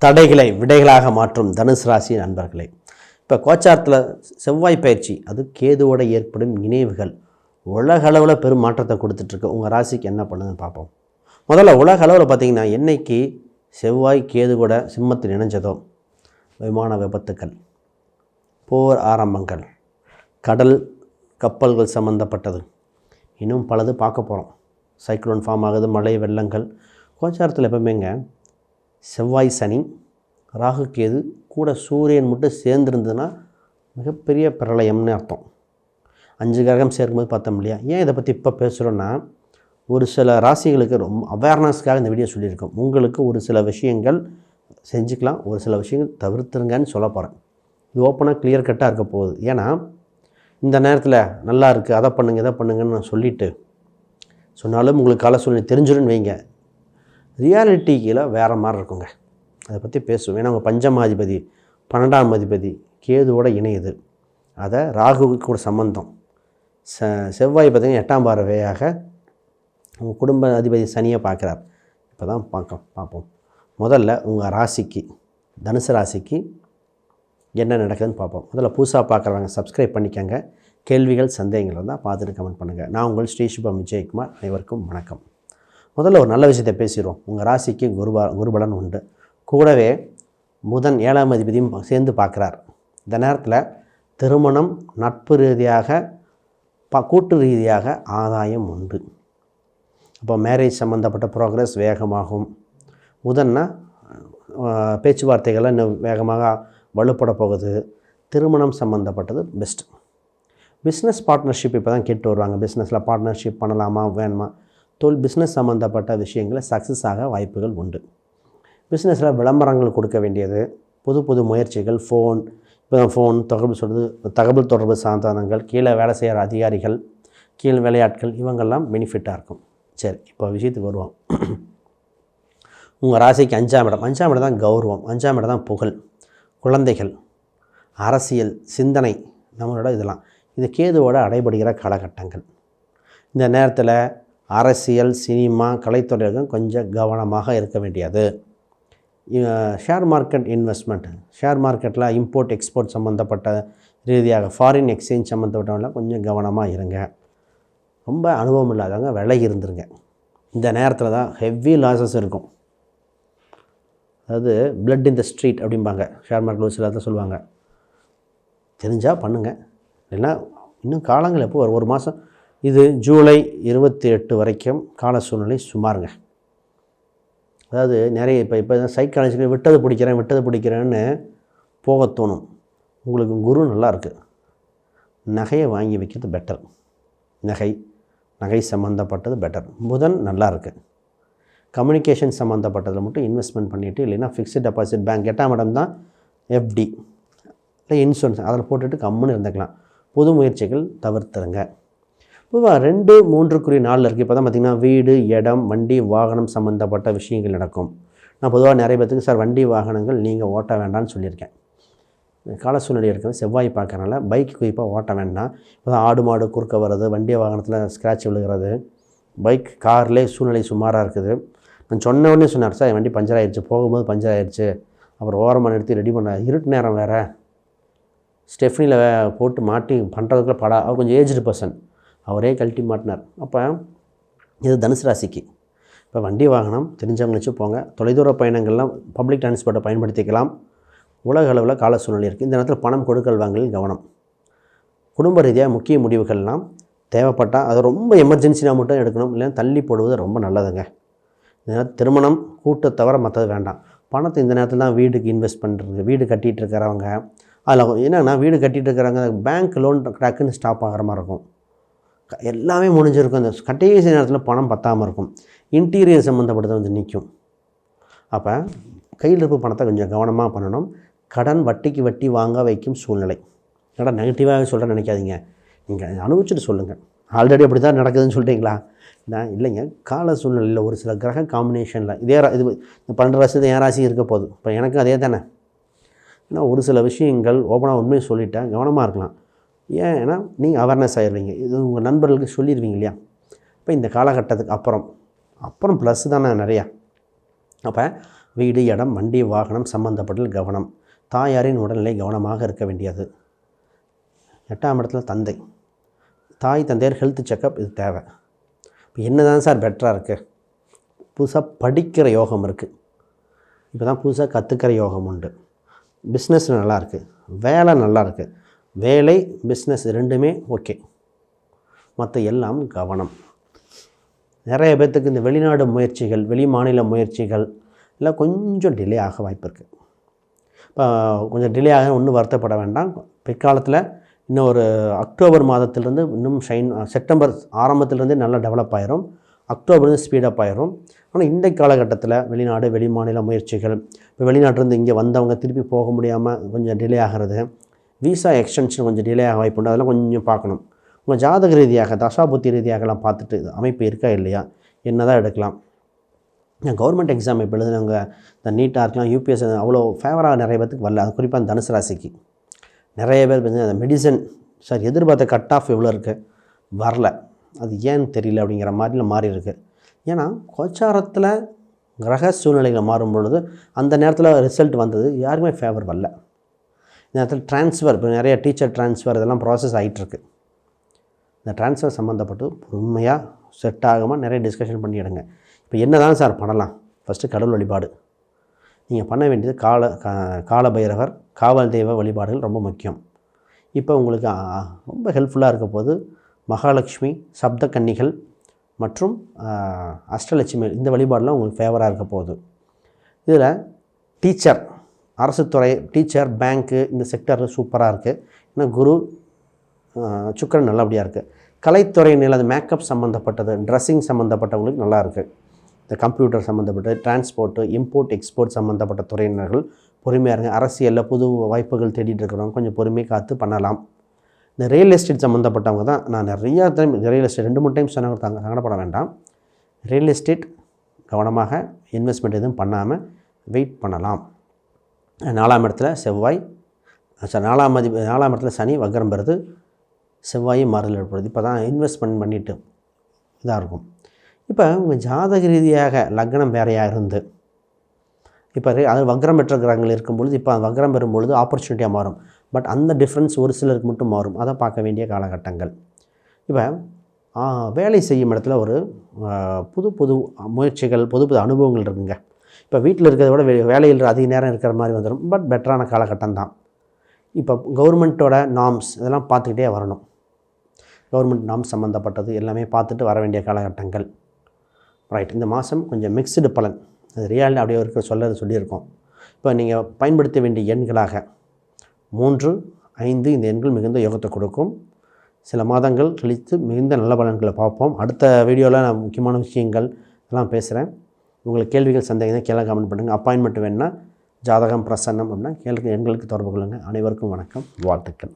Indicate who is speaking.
Speaker 1: தடைகளை விடைகளாக மாற்றும் தனுசு ராசி நண்பர்களே. இப்போ கோச்சாரத்தில் செவ்வாய் பயிற்சி, அது கேதுவோட ஏற்படும் இணைவுகள் உலக அளவில் பெரும் மாற்றத்தை கொடுத்துட்ருக்கு. உங்கள் ராசிக்கு என்ன பண்ணுதுன்னு பார்ப்போம். முதல்ல உலக அளவில் பார்த்திங்கன்னா, என்னைக்கு செவ்வாய் கேது கூட சிம்மத்தில் இணைஞ்சதோ விமான விபத்துக்கள், போர் ஆரம்பங்கள், கடல் கப்பல்கள் சம்மந்தப்பட்டது, இன்னும் பலது பார்க்க போகிறோம். சைக்ளோன் ஃபார்ம் ஆகுது, மழை வெள்ளங்கள். கோச்சாரத்தில் எப்பவுமேங்க செவ்வாய் சனி ராகு கேது கூட சூரியன் மட்டும் சேர்ந்துருந்ததுன்னா மிகப்பெரிய பிரளயம்னு அர்த்தம். 5 கிரகம் சேர்க்கும்போது பார்த்தோம் இல்லையா. ஏன் இதை பற்றி இப்போ பேசுகிறோன்னா, ஒரு சில ராசிகளுக்கு ரொம்ப அவேர்னஸ்க்காக இந்த வீடியோ சொல்லியிருக்கோம். உங்களுக்கு ஒரு சில விஷயங்கள் செஞ்சுக்கலாம், ஒரு சில விஷயங்கள் தவிர்த்துருங்கன்னு சொல்ல போகிறேன். இது ஓப்பனாக கிளியர் கட்டாக இருக்க போகுது. ஏன்னா இந்த நேரத்தில் நல்லா இருக்குது, அதை பண்ணுங்க இதை பண்ணுங்கன்னு நான் சொல்லிவிட்டு சொன்னாலும் உங்களுக்கு கால சூழ்நிலை தெரிஞ்சிடுன்னு வைங்க, ரியாலிட்டியில் வேறு மாதிரி இருக்குங்க. அதை பற்றி பேசுவோம். ஏன்னா உங்கள் பஞ்சமாதிபதி 12ஆம் அதிபதி கேதுவோட இணையுது. அதை ராகுவுக்கு கூட சம்பந்தம். செவ்வாய் பார்த்திங்கன்னா 8ஆம் பார்வையாக உங்கள் குடும்ப அதிபதி சனியை பார்க்குறார். இப்போ தான் பார்ப்போம். முதல்ல உங்கள் ராசிக்கு, தனுசு ராசிக்கு என்ன நடக்குதுன்னு பார்ப்போம். முதல்ல புதுசாக பார்க்குறவங்க சப்ஸ்கிரைப் பண்ணிக்கோங்க. கேள்விகள் சந்தேகங்கள் இருந்தால் பார்த்துட்டு கமெண்ட் பண்ணுங்கள். நான் உங்கள் ஸ்ரீ சுபம் விஜயகுமார். அனைவருக்கும் வணக்கம். முதல்ல ஒரு நல்ல விஷயத்தை பேசிடுவோம். உங்கள் ராசிக்கு குருபலன் உண்டு. கூடவே புதன் 7ஆம் அதிபதியும் சேர்ந்து பார்க்குறார். இந்த நேரத்தில் திருமணம், நட்பு ரீதியாக கூட்டு ரீதியாக ஆதாயம் உண்டு. அப்போ மேரேஜ் சம்மந்தப்பட்ட ப்ரோக்ரஸ் வேகமாகும். புதன்னா பேச்சுவார்த்தைகள்லாம் இன்னும் வேகமாக வலுப்பட போகுது. திருமணம் சம்மந்தப்பட்டது பெஸ்ட். பிஸ்னஸ் பார்ட்னர்ஷிப் இப்போ தான் கேட்டு வருவாங்க. பிஸ்னஸில் பார்ட்னர்ஷிப் பண்ணலாமா வேணுமா, பிஸ்னஸ் சம்மந்தப்பட்ட விஷயங்களை சக்ஸஸ் ஆக வாய்ப்புகள் உண்டு. பிஸ்னஸில் விளம்பரங்கள் கொடுக்க வேண்டியது, புது முயற்சிகள், ஃபோன் தகவல் தொடர்பு சாதனங்கள், கீழே வேலை செய்கிற அதிகாரிகள், கீழ் வேலையாட்கள், இவங்கெல்லாம் பெனிஃபிட்டாக இருக்கும். சரி, இப்போ விஷயத்துக்கு வருவோம். உங்கள் ராசிக்கு 5ஆம் இடம் தான் கௌரவம், 5ஆம் இடம் தான் புகழ், குழந்தைகள், அரசியல், சிந்தனை, நம்மளோட இதெல்லாம் இது கேதுவோட அடைபடுகிற காலகட்டங்கள். இந்த நேரத்தில் அரசியல், சினிமா, கலைத்துறைகளும் கொஞ்சம் கவனமாக இருக்க வேண்டியது. ஷேர் மார்க்கெட் இன்வெஸ்ட்மெண்ட், ஷேர் மார்க்கெட்டில் இம்போர்ட் எக்ஸ்போர்ட் சம்மந்தப்பட்ட ரீதியாக ஃபாரின் எக்ஸ்சேஞ்ச் சம்மந்தப்பட்டவங்களாம் கொஞ்சம் கவனமாக இருங்க. ரொம்ப அனுபவம் இல்லாதவங்க விலகி இருந்துருங்க. இந்த நேரத்தில் தான் ஹெவி லாஸஸ் இருக்கும். அதாவது பிளட் இன் த ஸ்ட்ரீட் அப்படிம்பாங்க ஷேர் மார்க்கெட் சில தான் சொல்லுவாங்க. தெரிஞ்சால் பண்ணுங்கள், இல்லைன்னா இன்னும் காலங்கள் எப்போ ஒரு மாதம், இது ஜூலை 28 வரைக்கும் கால சூழ்நிலை சுமாருங்க. அதாவது நிறைய இப்போ சைக்காலஜிக்கல் விட்டது பிடிக்கிறேன்னு போக தோணும். உங்களுக்கு குரு நல்லா இருக்குது, நகையை வாங்கி வைக்கிறது பெட்டர். நகை சம்மந்தப்பட்டது பெட்டர். புதன் நல்லா இருக்குது. கம்யூனிகேஷன் சம்மந்தப்பட்டதில் மட்டும் இன்வெஸ்ட்மெண்ட் பண்ணிவிட்டு, இல்லைன்னா ஃபிக்ஸ்டு டெபாசிட் பேங்க் 8ஆம் இடம் தான் எஃப்டி இல்லை இன்சூரன்ஸ், அதில் போட்டுட்டு கம்முன்னு இருந்துக்கலாம். புது முயற்சிகள் தவிர்த்துருங்க. பொதுவாக 2, 3 நாளில் இருக்குது. இப்போ தான் பார்த்திங்கன்னா வீடு, இடம், வண்டி, வாகனம் சம்மந்தப்பட்ட விஷயங்கள் நடக்கும். நான் பொதுவாக நிறைய பேத்துக்கு சார் வண்டி வாகனங்கள் நீங்கள் ஓட்ட வேண்டாம்னு சொல்லியிருக்கேன். கால சூழ்நிலை இருக்கிறது செவ்வாய் பார்க்கறனால பைக் குறிப்பாக ஓட்ட வேண்டாம். இப்போ தான் ஆடு மாடு குறுக்க வர்றது, வண்டி வாகனத்தில் ஸ்க்ராட்ச் விழுகிறது, பைக் கார்லேயே சூழ்நிலை சுமாராக இருக்குது. நான் சொன்ன உடனே சொன்னார், சார் வண்டி பஞ்சர் ஆகிடுச்சு, போகும்போது பஞ்சர் ஆகிடுச்சு, அப்புறம் ஓரமாக நிறுத்தி ரெடி பண்ண, இருட்டு நேரம் வேறு, ஸ்டெஃப்னியில் போட்டு மாட்டி பண்ணுறதுக்குள்ள அவர் கொஞ்சம் ஏஜ்டு பர்சன், அவரே கழட்டி மாட்டினார். அப்போ இது தனுசு ராசிக்கு. இப்போ வண்டி வாகனம் தெரிஞ்சவங்க வச்சு போங்க. தொலைதூர பயணங்கள்லாம் பப்ளிக் டிரான்ஸ்போர்ட்டை பயன்படுத்திக்கலாம். உலக அளவில் கால சூழ்நிலை இருக்குது. இந்த நேரத்தில் பணம் கொடுக்கல் வாங்கலில் கவனம். குடும்ப ரீதியாக முக்கிய முடிவுகள்லாம் தேவைப்பட்டால் அது ரொம்ப எமர்ஜென்சியாக மட்டும் எடுக்கணும், இல்லைன்னா தள்ளி போடுவது ரொம்ப நல்லதுங்க. இந்த நேரத்தில் திருமணம் கூட்டத்தை தவிர மற்றது வேண்டாம். பணத்தை இந்த நேரத்தில் தான் வீடுக்கு இன்வெஸ்ட் பண்ணுறது. வீடு கட்டிகிட்டு இருக்கிறவங்க, அதில் என்னென்னா வீடு கட்டிகிட்டு இருக்கிறவங்க பேங்க் லோன் டக்குன்னு ஸ்டாப் ஆகிற மாதிரி இருக்கும். எல்லாமே முடிஞ்சிருக்கும். இந்த கடைசி நேரத்தில் பணம் பத்தாமல் இருக்கும். இன்டீரியர் சம்மந்தப்பட்டது வந்து நிற்கும். அப்போ கையில் இருப்பு பணத்தை கொஞ்சம் கவனமாக பண்ணணும். கடன் வட்டி வாங்க வைக்கும் சூழ்நிலை. கடன் நெகட்டிவாக சொல்ல நினைக்காதீங்க, நீங்கள் அனுபவிச்சுட்டு சொல்லுங்கள். ஆல்ரெடி அப்படி தான் நடக்குதுன்னு சொல்கிறீங்களா? நான் இல்லைங்க, கால சூழ்நிலையில் ஒரு சில கிரக காம்பினேஷனில் இது 12 ராசி என் ராசி இருக்க போகுது. இப்போ எனக்கும் அதே தானே. ஏன்னா ஒரு சில விஷயங்கள் ஓப்பனாக உண்மையை சொல்லிட்டேன், கவனமாக இருக்கலாம். ஏன்னா நீங்கள் அவேர்னஸ் ஆகிடுவீங்க. இது உங்கள் நண்பர்களுக்கு சொல்லிடுவீங்க இல்லையா. இப்போ இந்த காலகட்டத்துக்கு அப்புறம் ப்ளஸ் தானே நிறையா. அப்போ வீடு, இடம், வண்டி, வாகனம் சம்மந்தப்பட்ட கவனம். தாயாரின் உடல்நிலை கவனமாக இருக்க வேண்டியது. 8ஆம் இடத்துல தந்தை, தாய் தந்தையர் ஹெல்த் செக்கப் இது தேவை. இப்போ என்ன தான் சார் பெட்டராக இருக்குது? புதுசாக படிக்கிற யோகம் இருக்குது, இப்போ தான் புதுசாக கற்றுக்கிற யோகம் உண்டு. பிஸ்னஸ் நல்லாயிருக்கு, வேலை நல்லாயிருக்கு. வேலை, பிஸ்னஸ் ரெண்டுமே ஓகே. மற்ற எல்லாம் கவனம். நிறைய பேர்த்துக்கு இந்த வெளிநாடு முயற்சிகள், வெளி மாநில முயற்சிகள் எல்லாம் கொஞ்சம் டிலே ஆக வாய்ப்பு இருக்குது. இப்போ கொஞ்சம் டிலே ஆக ஒன்றும் வருத்தப்பட வேண்டாம். பிற்காலத்தில் இன்னும் ஒரு அக்டோபர் மாதத்திலிருந்து இன்னும் செப்டம்பர் ஆரம்பத்திலேருந்தே நல்லா டெவலப் ஆயிரும். அக்டோபர்லேருந்து ஸ்பீடப் ஆயிரும். ஆனால் இந்த காலகட்டத்தில் வெளிநாடு, வெளி மாநில முயற்சிகள், இப்போ வெளிநாட்டிலேருந்து இங்கே வந்தவங்க திருப்பி போக முடியாமல் கொஞ்சம் டிலே ஆகிறது, விசா எக்ஸ்டென்ஷன் கொஞ்சம் டிலே ஆக வாய்ப்பு உண்டு. அதெல்லாம் கொஞ்சம் பார்க்கணும். உங்கள் ஜாதக ரீதியாக, தசாபுத்தி ரீதியாகலாம் பார்த்துட்டு அமைப்பு இருக்கா இல்லையா, என்ன தான் எடுக்கலாம். கவர்மெண்ட் எக்ஸாம் இப்போ எழுதுனவங்க, இந்த நீட்டாக இருக்கலாம், யூபிஎஸ் அவ்வளோ ஃபேவராக நிறைய பேருக்கு வரல. அது குறிப்பாக அந்த தனுசு ராசிக்கு நிறைய பேர் பார்த்தீங்கன்னா அந்த மெடிசன் சார் எதிர்பார்த்த கட் ஆஃப் எவ்வளோ இருக்குது வரல, அது ஏன்னு தெரியல அப்படிங்கிற மாதிரிலாம் மாறி இருக்குது. ஏன்னா கோச்சாரத்தில் கிரக சூழ்நிலைகள் மாறும் பொழுது அந்த நேரத்தில் ரிசல்ட் வந்தது யாருக்குமே ஃபேவர் வரல. இந்த நேரத்தில் ட்ரான்ஸ்ஃபர், இப்போ நிறைய டீச்சர் ட்ரான்ஸ்ஃபர் இதெல்லாம் ப்ராசஸ் ஆகிட்டுருக்கு. இந்த ட்ரான்ஸ்ஃபர் சம்மந்தப்பட்டு பொறுமையாக செட் ஆகாமல் நிறைய டிஸ்கஷன் பண்ணிவிடுங்க. இப்போ என்ன தான் சார் பண்ணலாம்? ஃபஸ்ட்டு கடவுள் வழிபாடு. நீங்கள் பண்ண வேண்டியது கால பைரவர், காவல் தெய்வ வழிபாடுகள் ரொம்ப முக்கியம். இப்போ உங்களுக்கு ரொம்ப ஹெல்ப்ஃபுல்லாக இருக்க போது மகாலட்சுமி, சப்த கன்னிகள் மற்றும் அஷ்டலட்சுமி, இந்த வழிபாடெலாம் உங்களுக்கு ஃபேவராக இருக்க போகுது. இதில் டீச்சர், அரசு துறை, டீச்சர், பேங்க்கு, இந்த செக்டர் சூப்பராக இருக்குது. ஏன்னா குரு, சுக்கிரன் நல்லபடியாக இருக்குது. கலைத்துறையினில் அது மேக்கப் சம்மந்தப்பட்டது, ட்ரெஸ்ஸிங் சம்மந்தப்பட்டவங்களுக்கு நல்லா இருக்குது. இந்த கம்ப்யூட்டர் சம்மந்தப்பட்ட, டிரான்ஸ்போர்ட்டு, இம்போர்ட் எக்ஸ்போர்ட் சம்மந்தப்பட்ட துறையினர்கள் பொறுமையாக இருங்க. அரசியலில் புது வாய்ப்புகள் தேடிட்டு இருக்கிறவங்க கொஞ்சம் பொறுமையை காத்து பண்ணலாம். இந்த ரியல் எஸ்டேட் சம்மந்தப்பட்டவங்க தான் நான் நிறையா டைம் ரியல் எஸ்டேட் 2-3 டைம் சொன்னாங்க, சங்கடப்பட வேண்டாம். ரியல் எஸ்டேட் கவனமாக இன்வெஸ்ட்மெண்ட் எதுவும் பண்ணாமல் வெயிட் பண்ணலாம். 4ஆம் இடத்துல செவ்வாய், 4ஆம் இடத்துல சனி வக்ரம் பெறுது, செவ்வாயும் மாறுதல் ஏற்படுது. இப்போ தான் இன்வெஸ்ட்மெண்ட் பண்ணிவிட்டு இதாக இருக்கும். இப்போ உங்கள் ஜாதக ரீதியாக லக்னம் வேறையாக இருந்து இப்போ அது வக்ரம் பெற்ற கிரகங்கள் இருக்கும்பொழுது, இப்போ வக்ரம் பெறும்பொழுது ஆப்பர்ச்சுனிட்டியாக மாறும். பட் அந்த டிஃப்ரென்ஸ் ஒரு சிலருக்கு மட்டும் மாறும். அதை பார்க்க வேண்டிய காலகட்டங்கள். இப்போ வேலை செய்யும் இடத்துல ஒரு புது முயற்சிகள், புது அனுபவங்கள் இருக்குங்க. இப்போ வீட்டில் இருக்கிறத விட வேலையில் அதிக நேரம் இருக்கிற மாதிரி வந்துடும். பட் பெட்டரான காலகட்டம் தான். இப்போ கவர்மெண்ட்டோட நார்ம்ஸ் இதெல்லாம் பார்த்துக்கிட்டே வரணும். கவர்மெண்ட் நார்ம்ஸ் சம்மந்தப்பட்டது எல்லாமே பார்த்துட்டு வர வேண்டிய காலகட்டங்கள். ரைட். இந்த மாதம் கொஞ்சம் மிக்ஸ்டு பலன், அது ரியாலிட்டி அப்படியே இருக்க சொல்லியிருக்கோம். இப்போ நீங்கள் பயன்படுத்த வேண்டிய எண்களாக 3, 5 இந்த எண்கள் மிகுந்த யோகத்தை கொடுக்கும். சில மாதங்கள் கழித்து மிகுந்த நல்ல பலன்களை பார்ப்போம். அடுத்த வீடியோவில் நான் முக்கியமான விஷயங்கள் எல்லாம் பேசுகிறேன். உங்களுக்கு கேள்விகள், சந்தேகம் கீழே கமெண்ட் பண்ணுங்கள். அப்பாயின்மெண்ட் வேணுன்னா, ஜாதகம், பிரசன்னம் அப்படின்னா எண்களுக்கு தொடர்பு கொள்ளுங்கள். அனைவருக்கும் வணக்கம், வாழ்த்துக்கள்.